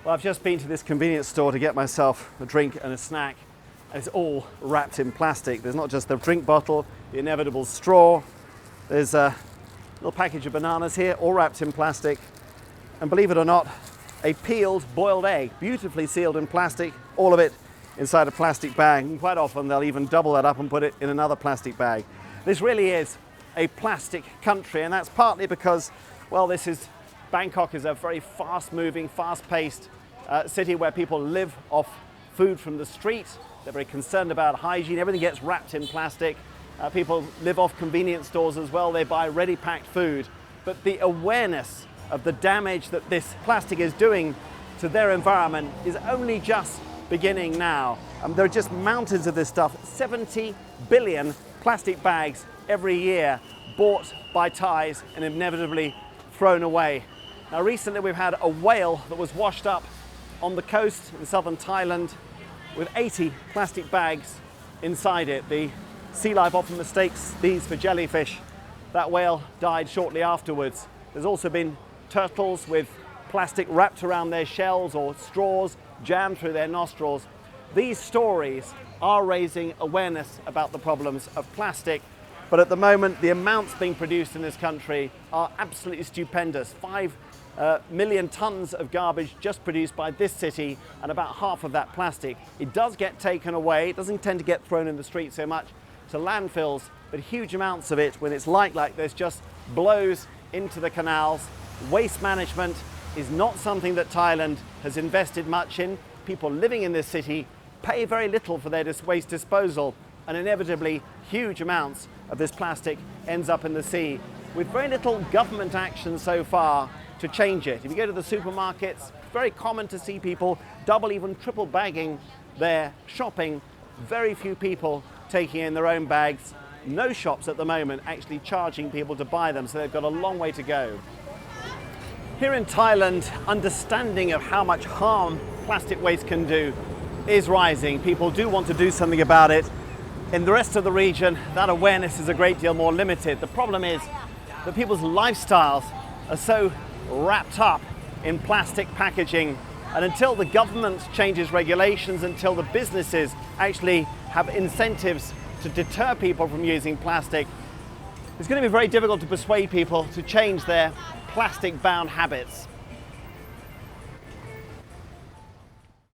Well, I've just been to this convenience store to get myself a drink and a snack, and it's all wrapped in plastic. There's not just the drink bottle, the inevitable straw. There's a little package of bananas here, all wrapped in plastic. And believe it or not, a peeled boiled egg, beautifully sealed in plastic, all of it inside a plastic bag. And quite often they'll even double that up and put it in another plastic bag. This really is a plastic country, and that's partly because, well, Bangkok is a very fast-moving, fast-paced city where people live off food from the street. They're very concerned about hygiene. Everything gets wrapped in plastic. People live off convenience stores as well. They buy ready-packed food. But the awareness of the damage that this plastic is doing to their environment is only just beginning now. There are just mountains of this stuff. 70 billion plastic bags every year bought by Thais and inevitably thrown away. Now, recently we've had a whale that was washed up on the coast in southern Thailand with 80 plastic bags inside it. The sea life often mistakes these for jellyfish. That whale died shortly afterwards. There's also been turtles with plastic wrapped around their shells or straws jammed through their nostrils. These stories are raising awareness about the problems of plastic, but at the moment the amounts being produced in this country are absolutely stupendous. 5 million tons of garbage just produced by this city, and about half of that plastic. It does get taken away. It doesn't tend to get thrown in the street so much to landfills, but huge amounts of it, when it's light like this, just blows into the canals. Waste management is not something that Thailand has invested much in. People living in this city pay very little for their waste disposal, and inevitably huge amounts of this plastic ends up in the sea, with very little government action so far to change it. If you go to the supermarkets, it's very common to see people double, even triple bagging their shopping. Very few people taking in their own bags. No shops at the moment actually charging people to buy them, so they've got a long way to go. Here in Thailand, understanding of how much harm plastic waste can do is rising. People do want to do something about it. In the rest of the region, that awareness is a great deal more limited. The problem is that people's lifestyles are so wrapped up in plastic packaging, and until the government changes regulations, until the businesses actually have incentives to deter people from using plastic, it's going to be very difficult to persuade people to change their plastic-bound habits.